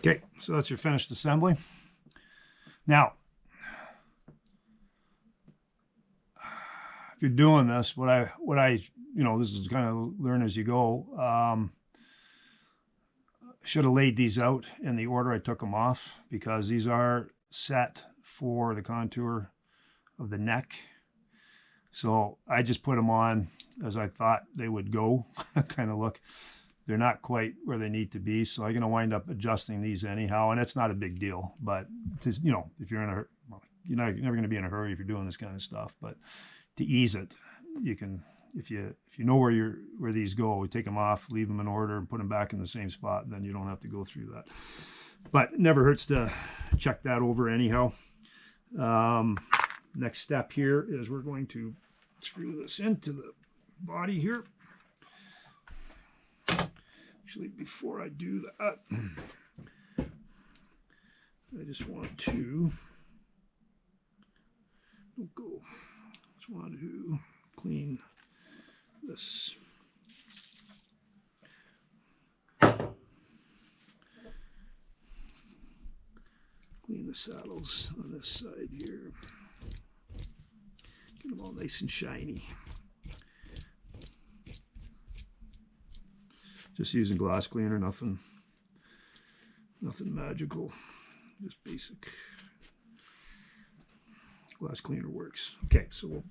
Okay, so that's your finished assembly. Now, if you're doing this, what I this is kind of learn as you go. Should have laid these out in the order I took them off, because these are set for the contour of the neck. So I just put them on as I thought they would go, kind of look. They're not quite where they need to be, so I'm going to wind up adjusting these anyhow, and it's not a big deal. But if you're in a, you're never going to be in a hurry if you're doing this kind of stuff. But to ease it, you can, if you know where these go, take them off, leave them in order, and put them back in the same spot, and then you don't have to go through that. But it never hurts to check that over anyhow. Next step here is we're going to screw this into the body here. Actually, before I do that, I just want to clean this. Clean the saddles on this side here. Get them all nice and shiny. Just using glass cleaner, nothing magical, just basic glass cleaner works. Okay, so we'll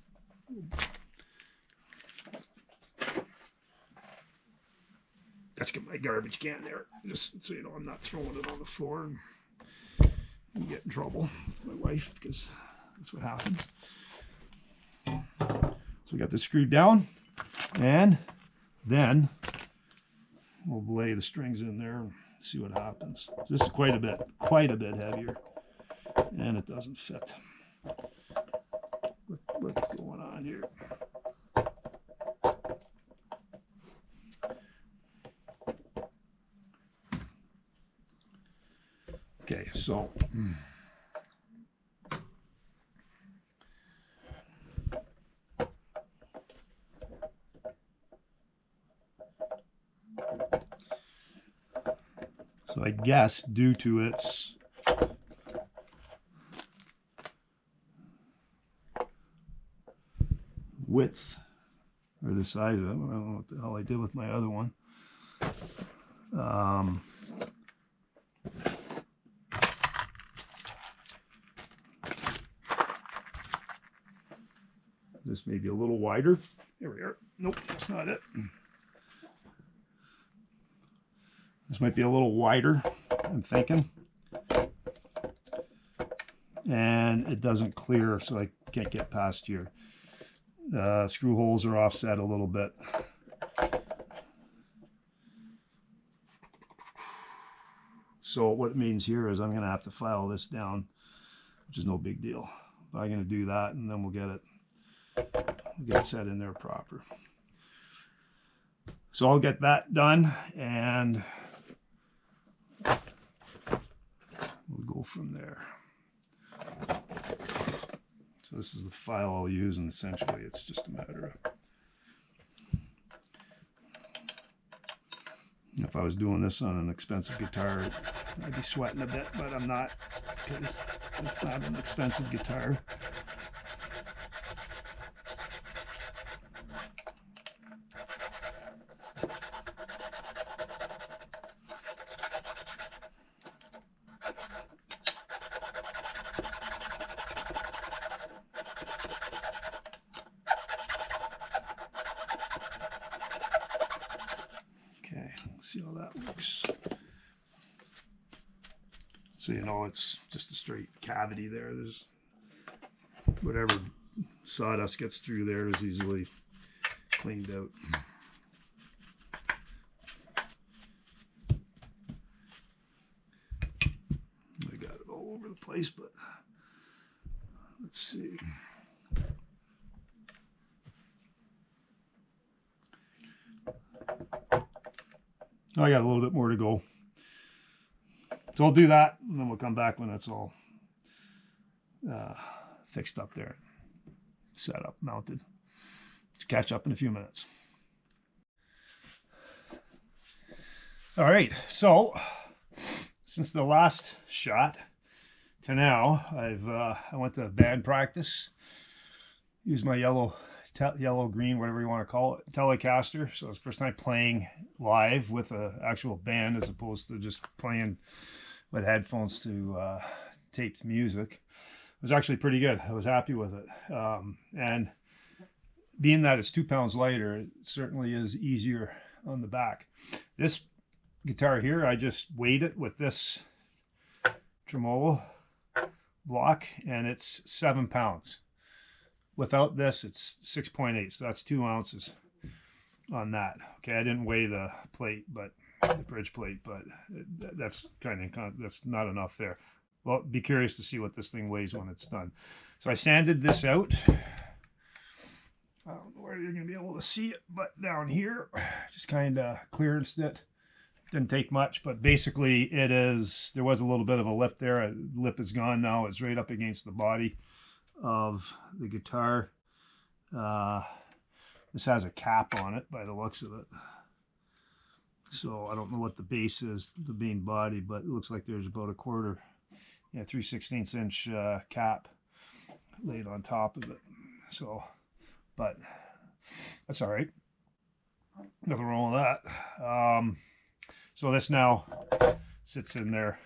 let's get my garbage can there, just so you know I'm not throwing it on the floor and get in trouble with my wife, because that's what happens. So we got this screwed down, and then we'll lay the strings in there and see what happens. So this is quite a bit heavier, and it doesn't fit. What's going on here? Okay, so I guess due to its width, or the size of it, I don't know what the hell I did with my other one. This may be a little wider. There we are. Nope, that's not it. This might be a little wider, I'm thinking. And it doesn't clear, so I can't get past here. Screw holes are offset a little bit. So what it means here is I'm going to have to file this down, which is no big deal. But I'm going to do that, and then we'll get it set in there proper. So I'll get that done, and we'll go from there. So this is the file I'll use, and essentially it's just a matter of, if I was doing this on an expensive guitar, I'd be sweating a bit, but I'm not, because it's not an expensive guitar. See how that looks. So you know it's just a straight cavity there. There's whatever sawdust gets through there is easily cleaned out. I got it all over the place, but let's see. I got a little bit more to go. So I'll do that, and then we'll come back when it's all fixed up there, set up, mounted. Let's catch up in a few minutes. All right, so since the last shot to now, I went to band practice, used my yellow green, whatever you want to call it, Telecaster. So it's the first time playing live with an actual band as opposed to just playing with headphones to taped music. It was actually pretty good. I was happy with it. And being that it's 2 pounds lighter, it certainly is easier on the back. This guitar here, I just weighed it with this tremolo block, and it's 7 pounds. Without this, it's 6.8, so that's 2 ounces on that. Okay, I didn't weigh the plate, but the bridge plate, but that's that's not enough there. Well, be curious to see what this thing weighs when it's done. So I sanded this out. I don't know where you're going to be able to see it, but down here, just kind of clearanced it. Didn't take much, but basically it is, there was a little bit of a lip there. The lip is gone now. It's right up against the body of the guitar. This has a cap on it by the looks of it. So I don't know what the base is, the main body, but it looks like there's about a 3/16 inch cap laid on top of it. So, but that's all right. Nothing wrong with that. So this now sits in there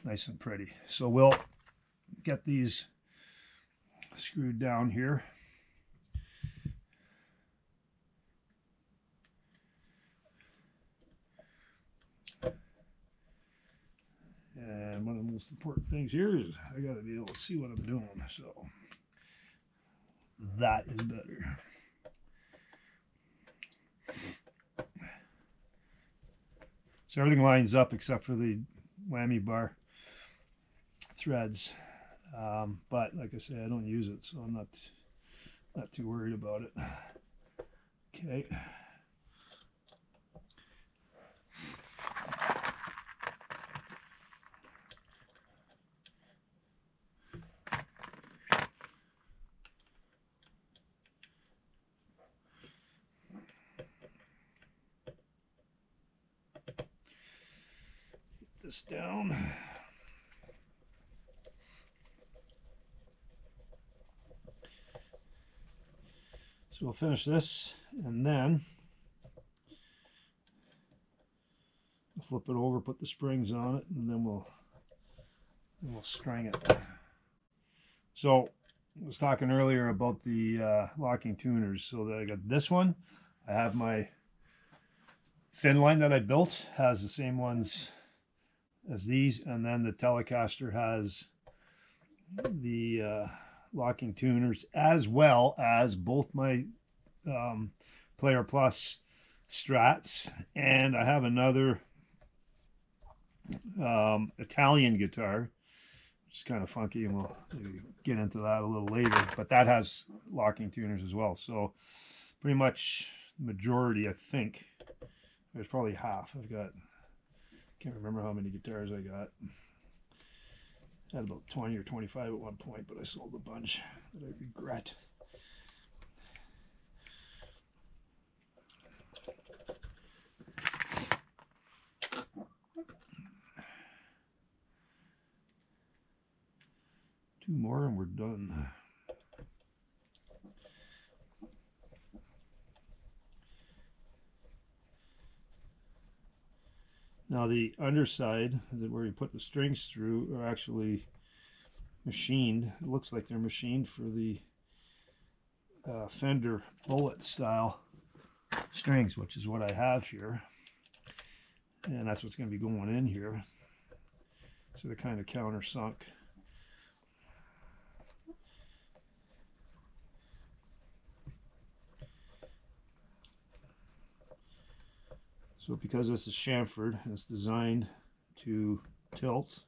nice and pretty. So we'll get these screwed down here. And one of the most important things here is I got to be able to see what I'm doing. So that is better. So everything lines up except for the whammy bar threads. But like I say, I don't use it, so I'm not too worried about it. Okay. This down. So we'll finish this and then flip it over, put the springs on it, and then we'll string it. So I was talking earlier about the locking tuners. So that I got this one. I have my thin line that I built, has the same ones as these, and then the Telecaster has the locking tuners, as well as both my Player Plus Strats, and I have another Italian guitar, which is kind of funky, and we'll get into that a little later, but that has locking tuners as well. So pretty much the majority, I think, there's probably half. I've got, can't remember how many guitars I got. I had about 20 or 25 at one point, but I sold a bunch that I regret. Two more and we're done. Now the underside, where you put the strings through, are actually machined. It looks like they're machined for the Fender bullet style strings, which is what I have here. And that's what's going to be going in here. So they're kind of countersunk. So because this is chamfered and it's designed to tilt,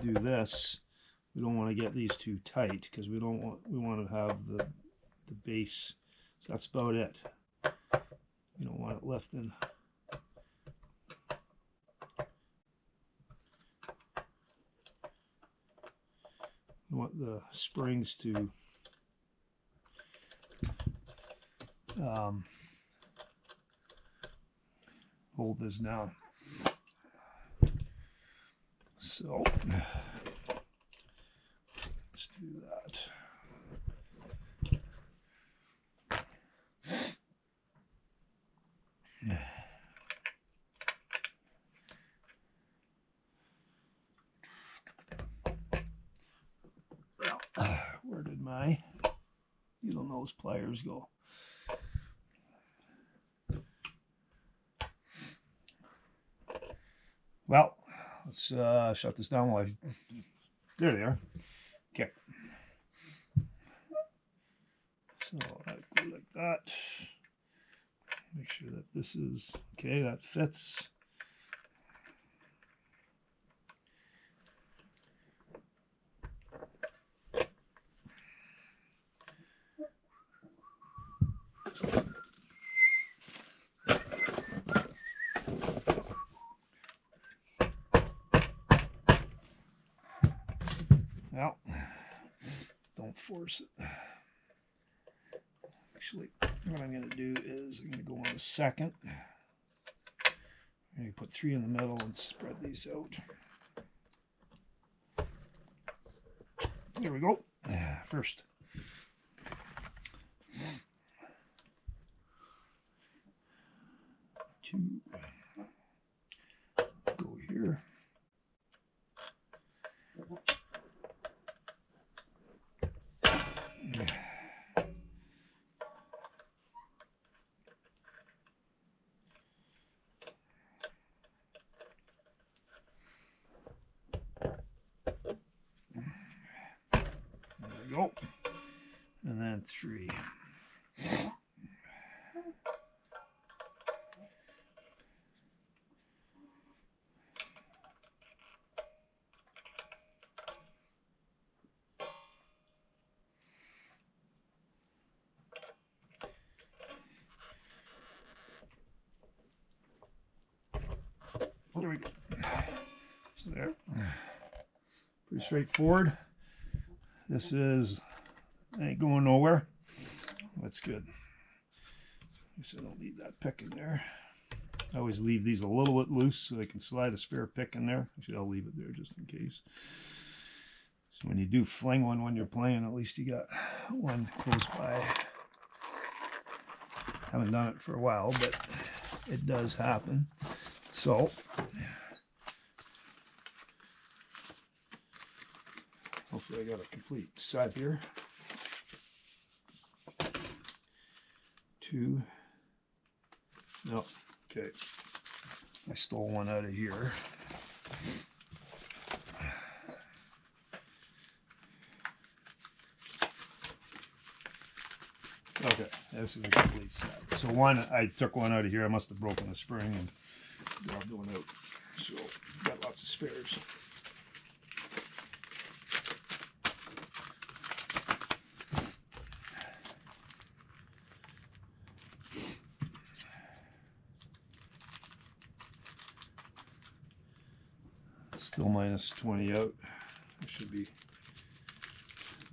do this, we don't want to get these too tight because we want to have the base. So that's about it. You don't want it lifting. You want the springs to hold this down. So let's do that. Well, where did my needle nose pliers go? Well, let's shut this down while there they are. Okay. So I go like that. Make sure that this is okay, that fits. Well, don't force it. Actually, what I'm going to do is I'm going to go on a second. I'm going to put 3 in the middle and spread these out. There we go. First. Two. Go here. Go. And then 3. There we go. So there. Pretty straightforward. This is ain't going nowhere. That's good. So I don't need that pick in there. I always leave these a little bit loose so I can slide a spare pick in there. Actually, I'll leave it there just in case. So when you do fling one when you're playing, at least you got one close by. Haven't done it for a while, but it does happen. So hopefully I got a complete set here. 2. No, okay. I stole one out of here. Okay, this is a complete set. So one, I took one out of here. I must have broken the spring and dropped one out. So got lots of spares. Still minus 20 out. I should be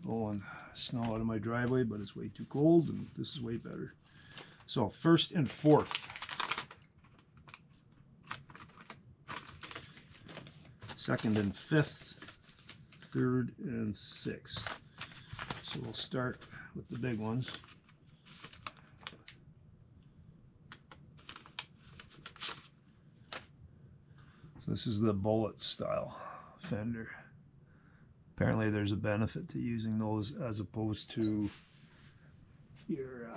blowing snow out of my driveway, but it's way too cold, and this is way better. So 1st and 4th. 2nd and 5th. 3rd and 6th. So we'll start with the big ones. So this is the bullet style fender. Apparently there's a benefit to using those as opposed to your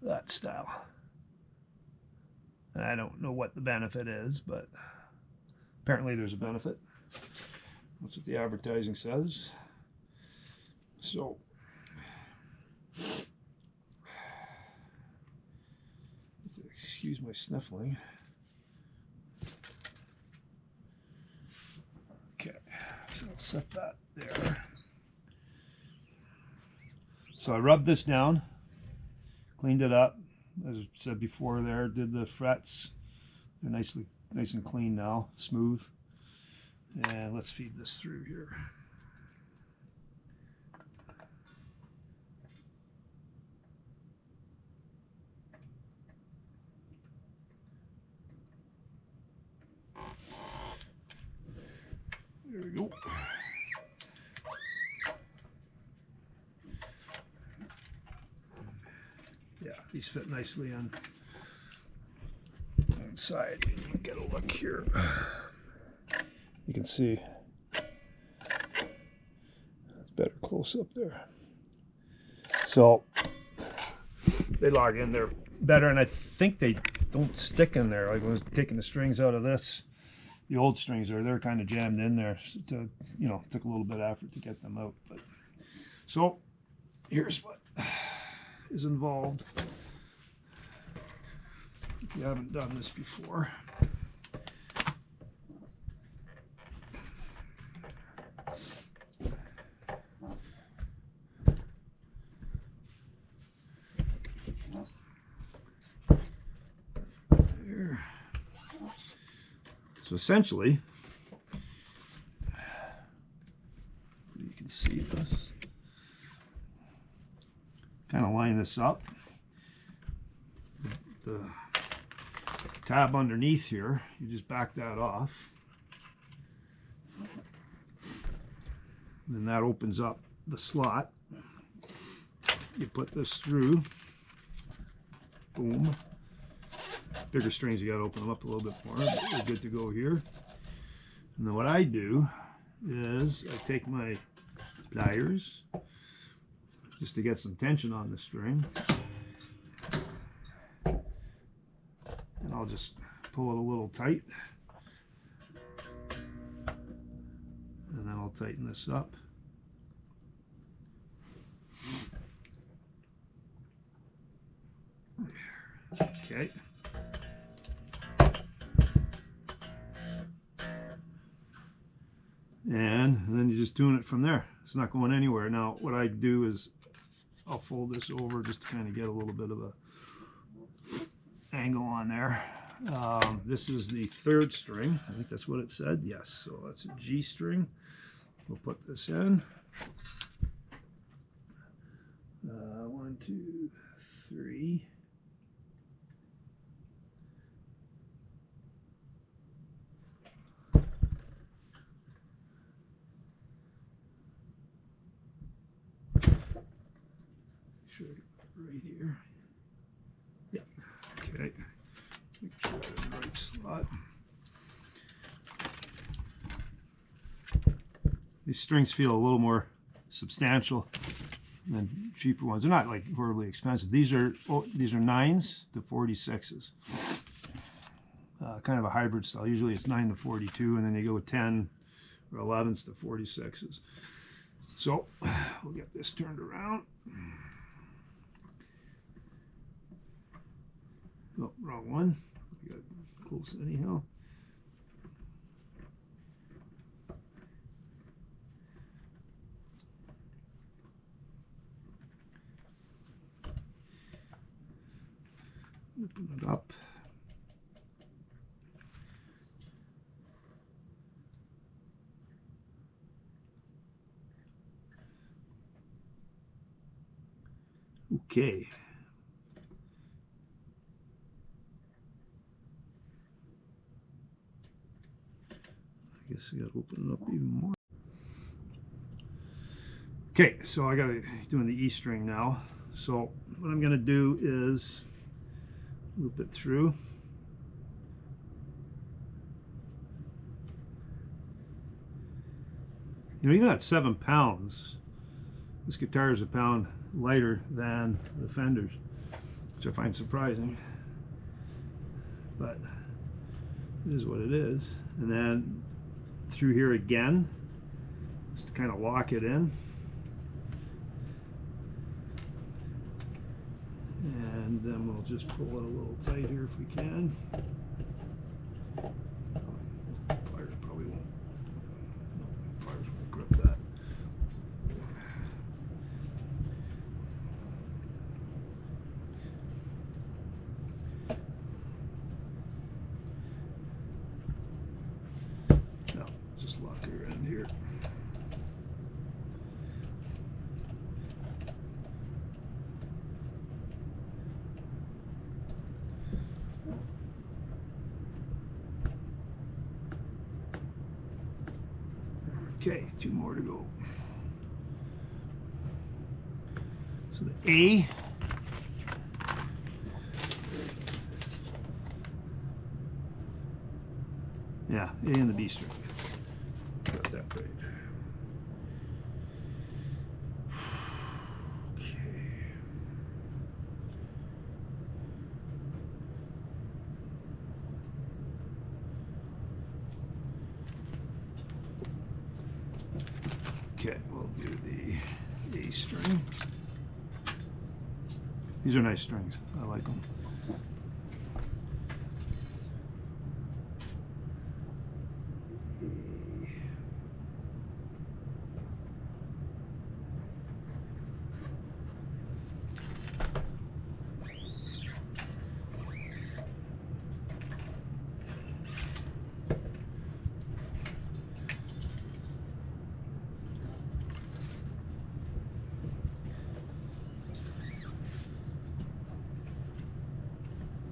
that style. And I don't know what the benefit is, but apparently there's a benefit. That's what the advertising says. So excuse my sniffling. Okay, so I'll set that there. So I rubbed this down, cleaned it up, as I said before there, did the frets. They're nice and clean now, smooth. And let's feed this through here. There we go. Yeah, these fit nicely on the side. Get a look here. You can see that's better close up there. So they log in there better, and I think they don't stick in there. Like when I was taking the strings out of this, the old strings they're kind of jammed in there. To, you know, took a little bit of effort to get them out. But so here's what is involved. If you haven't done this before. There. So essentially, you can see this. Kind of line this up. The tab underneath here, you just back that off. And then that opens up the slot. You put this through. Boom. Bigger strings, you got to open them up a little bit more. But we're good to go here. And then what I do is I take my pliers just to get some tension on the string. And I'll just pull it a little tight. And then I'll tighten this up. Okay. And then you're just doing it from there. It's not going anywhere. Now what I do is I'll fold this over just to kind of get a little bit of a angle on there. This is the third string. I think that's what it said. Yes, so that's a G string. We'll put this in. 1, 2, 3. Right here. Yeah. Okay. Make sure I'm in the right slot. These strings feel a little more substantial than cheaper ones. They're not like horribly expensive. These are 9s to 46s. Kind of a hybrid style. Usually it's 9 to 42, and then you go 10 or 11s to 46s. So we'll get this turned around. Oh, wrong one. We got close anyhow. Open it up. Okay. I guess I gotta open it up even more. Okay, so I gotta doing the E string now. So what I'm gonna do is loop it through. You know, even at 7 pounds, this guitar is a pound lighter than the Fenders, which I find surprising, but it is what it is. And then through here again, just to kind of lock it in. And then we'll just pull it a little tight here if we can. Pliers probably won't. No, pliers won't grip that. Now, just lock her in here. Okay, 2 more to go. So the A. Yeah, A and the B string. Got that right. Okay, we'll do the A string. These are nice strings. I like them.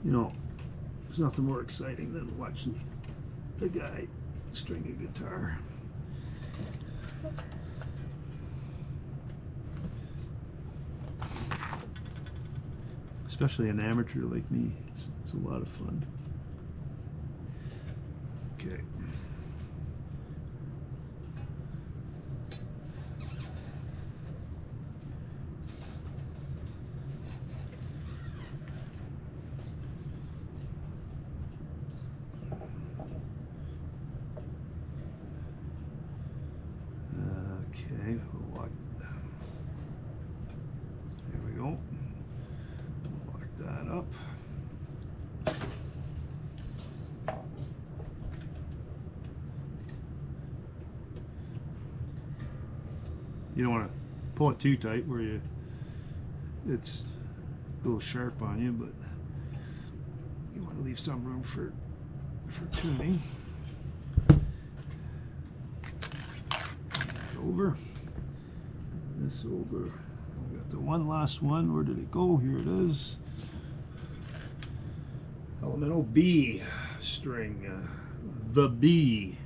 You know, there's nothing more exciting than watching the guy string a guitar. Especially an amateur like me, it's a lot of fun. Okay. Okay, we'll lock. There we go. Lock that up. You don't want to pull it too tight where it's a little sharp on you, but you want to leave some room for tuning. Over. This over. We got the one last one. Where did it go? Here it is. Elemental B string. The B.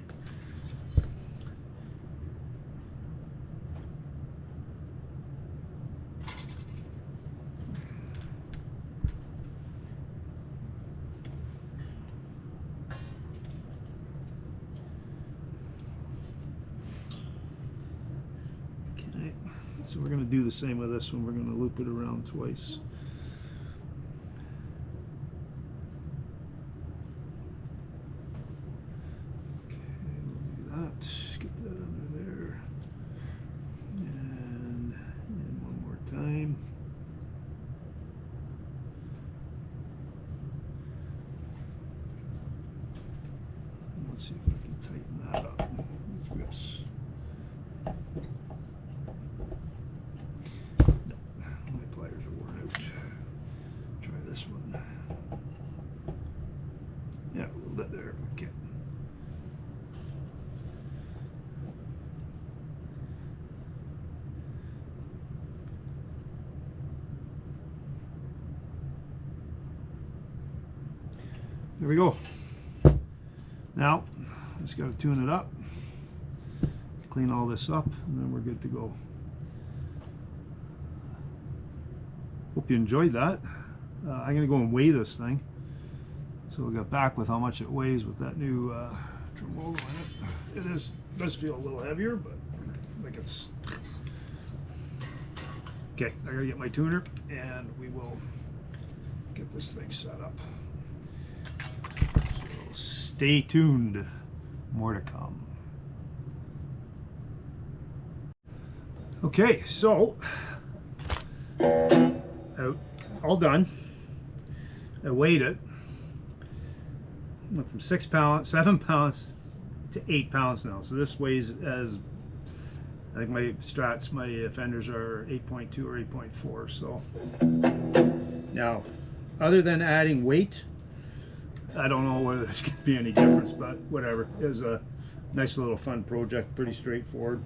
So we're going to do the same with this one. We're going to loop it around twice. Okay, we'll do that. Get that under there. And one more time. And let's see if I can tighten that up. These grips. This one. Yeah, a little bit there. Okay. There we go. Now, just got to tune it up, clean all this up, and then we're good to go. Hope you enjoyed that. I'm going to go and weigh this thing. So we'll get back with how much it weighs with that new tremolo in it. It does feel a little heavier, but like it's... Okay, I gotta get my tuner and we will get this thing set up. So stay tuned, more to come. Okay, so all done. I weighed it. Went from 6 pounds, 7 pounds to 8 pounds now. So this weighs as, I think my Strats, my fenders are 8.2 or 8.4. So now, other than adding weight, I don't know whether there's going to be any difference, but whatever. It was a nice little fun project, pretty straightforward.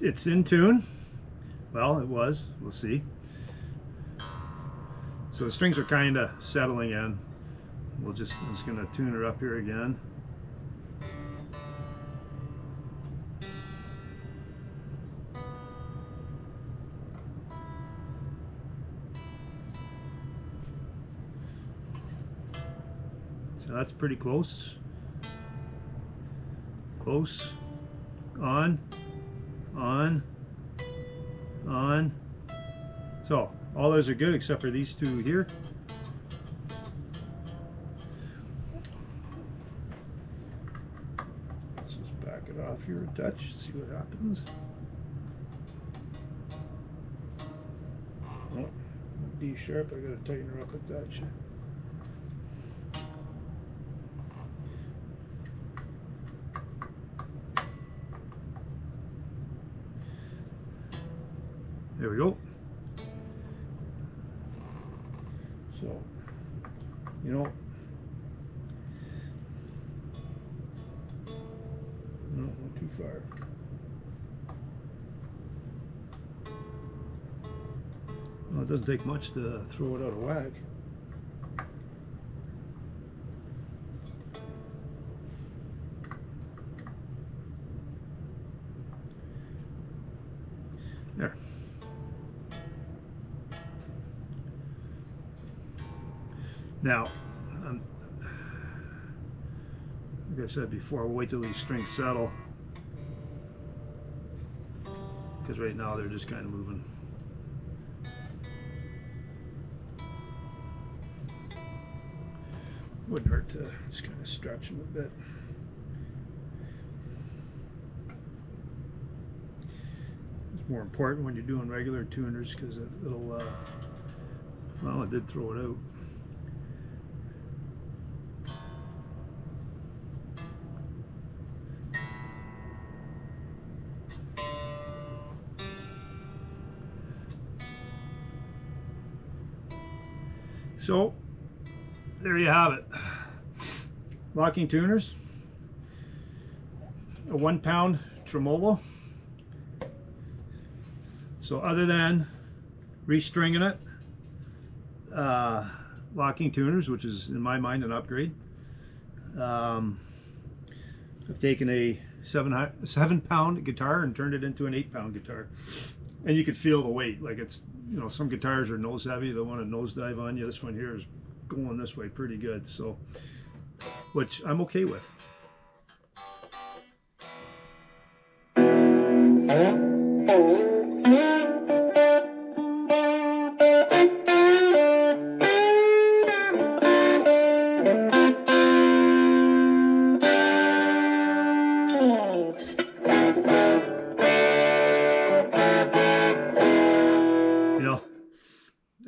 it's in tune. Well, it was. We'll see. So the strings are kind of settling in. I'm just going to tune her up here again. So that's pretty close. Close. On. So all those are good except for these two here. Let's just back it off here a touch, see what happens. Oh, B sharp, I gotta tighten her up a touch. There we go. So, you know, no, not too far. Well, it doesn't take much to throw it out of whack. There. Now, like I said before, we'll wait till these strings settle, because right now they're just kind of moving. Wouldn't hurt to just kind of stretch them a bit. It's more important when you're doing regular tuners, because it'll, well, it did throw it out. So there you have it. Locking tuners, a 1 pound tremolo. So other than restringing it, locking tuners, which is in my mind an upgrade, I've taken a 7 pound guitar and turned it into an 8 pound guitar, and you could feel the weight. Like, it's, you know, some guitars are nose heavy, they want to nosedive on you. This one here is going this way pretty good, so, which I'm okay with.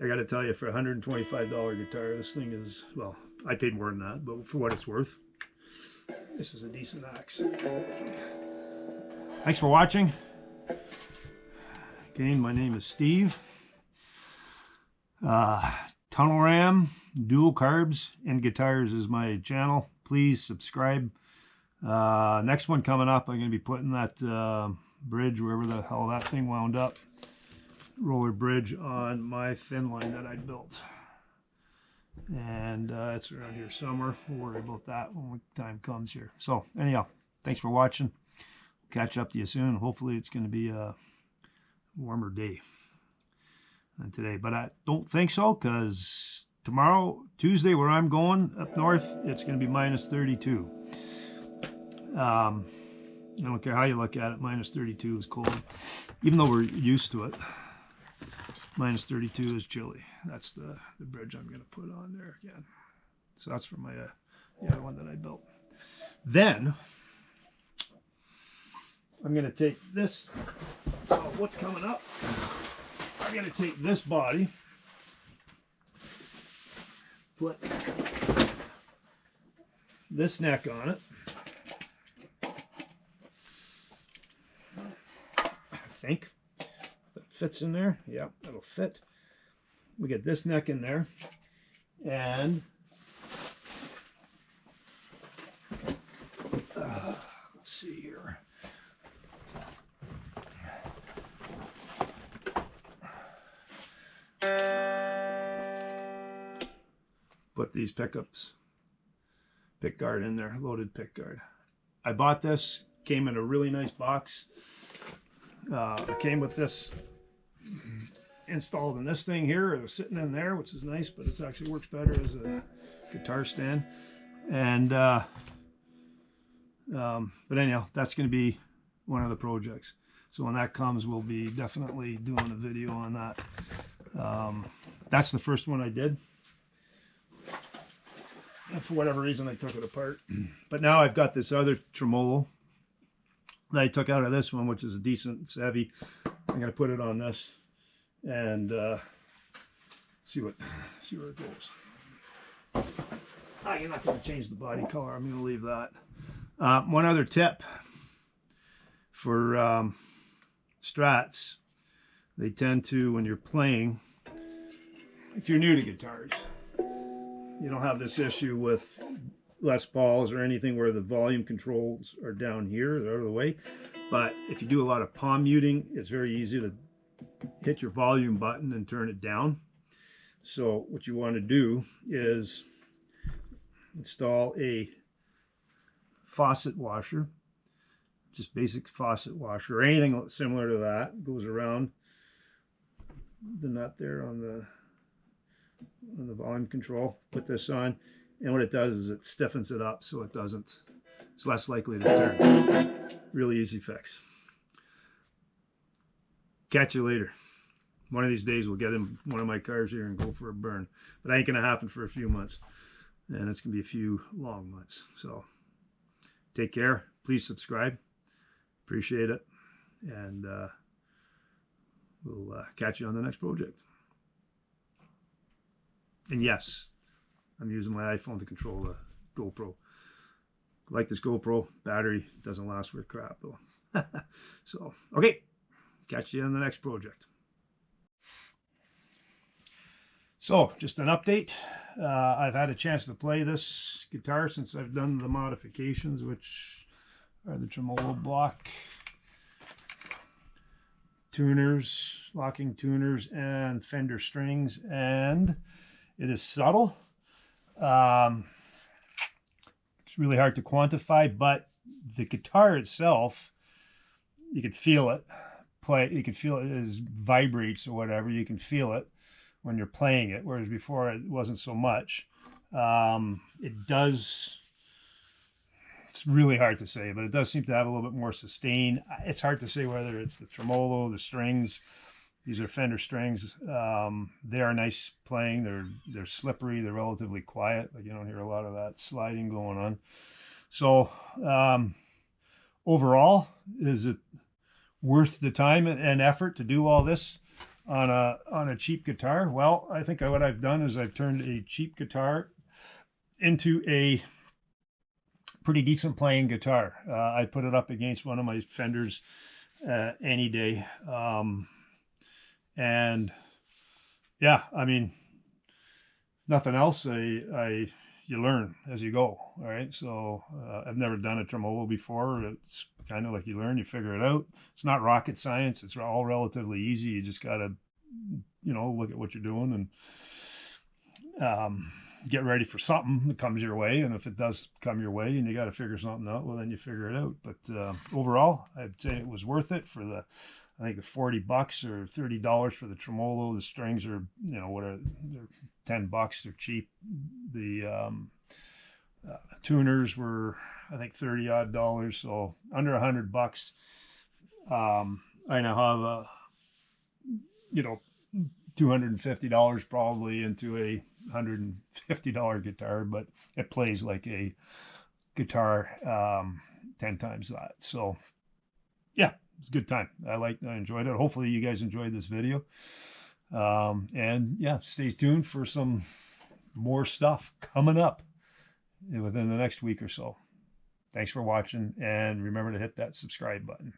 I gotta tell you, for a $125 guitar, this thing is, well, I paid more than that, but for what it's worth, this is a decent axe. Thanks for watching. Again, my name is Steve. Tunnel Ram, Dual Carbs, and Guitars is my channel. Please subscribe. Next one coming up, I'm going to be putting that bridge, wherever the hell that thing wound up, roller bridge, on my thin line that I built, and it's around here somewhere. We'll worry about that when the time comes here. So anyhow, thanks for watching. Catch up to you soon. Hopefully it's going to be a warmer day than today, but I don't think so, because tomorrow, Tuesday, where I'm going up north, it's going to be minus 32. I don't care how you look at it, minus 32 is cold, even though we're used to it. Minus 32 is chilly. That's the bridge I'm going to put on there again. So that's for my the other one that I built. Then I'm going to take this. So what's coming up? I'm going to take this body, put this neck on it. I think that fits in there. Yeah, that'll fit. We get this neck in there, and let's see here. Put these pick guard in there, loaded pick guard. I bought this, came in a really nice box. It came with this installed in this thing here. It was sitting in there, which is nice, but it actually works better as a guitar stand. And but anyhow, that's going to be one of the projects. So when that comes, we'll be definitely doing a video on that. That's the first one I did. And for whatever reason, I took it apart. But now I've got this other tremolo that I took out of this one, which is a decent, it's heavy. I'm going to put it on this and see where it goes. You're not going to change the body color. I'm going to leave that. One other tip for Strats, they tend to, when you're playing, if you're new to guitars, you don't have this issue with Les Pauls or anything where the volume controls are down here, they're out of the way. But if you do a lot of palm muting, it's very easy to hit your volume button and turn it down. So what you want to do is install a faucet washer, just basic faucet washer, or anything similar to that. Goes around the nut there on the volume control. Put this on, and what it does is it stiffens it up so it's less likely to turn. Really easy fix. Catch you later. One of these days we'll get in one of my cars here and go for a burn, but that ain't gonna happen for a few months, and it's gonna be a few long months. So take care. Please subscribe. Appreciate it, and we'll catch you on the next project. And yes, I'm using my iPhone to control the GoPro. I like this GoPro. Battery doesn't last worth crap though. So, okay. Catch you on the next project. So, just an update. I've had a chance to play this guitar since I've done the modifications, which are the tremolo block tuners, locking tuners, and Fender strings, and it is subtle. It's really hard to quantify, but the guitar itself, you can feel it play. You can feel it as vibrates or whatever. You can feel it when you're playing it, whereas before it wasn't so much. It does. It's really hard to say, but it does seem to have a little bit more sustain. It's hard to say whether it's the tremolo, the strings. These are Fender strings. They are nice playing. They're slippery. They're relatively quiet. Like you don't hear a lot of that sliding going on. So overall, is it worth the time and effort to do all this on a cheap guitar? Well, I think what I've done is I've turned a cheap guitar into a pretty decent playing guitar. I put it up against one of my Fenders any day. And yeah, I mean, nothing else. You learn as you go. All right. So I've never done a tremolo before. It's kind of like you learn, you figure it out. It's not rocket science. It's all relatively easy. You just got to, look at what you're doing and get ready for something that comes your way. And if it does come your way and you got to figure something out, well, then you figure it out. But overall, I'd say it was worth it for I think the $40 or $30 for the tremolo. The strings are, they're $10. They're cheap. The tuners were, I think, $30 odd. So under $100. I now have $250 probably into a $150 guitar, but it plays like a guitar 10 times that. So yeah, it's a good time. I enjoyed it. Hopefully you guys enjoyed this video. And yeah, stay tuned for some more stuff coming up within the next week or so. Thanks for watching, and remember to hit that subscribe button.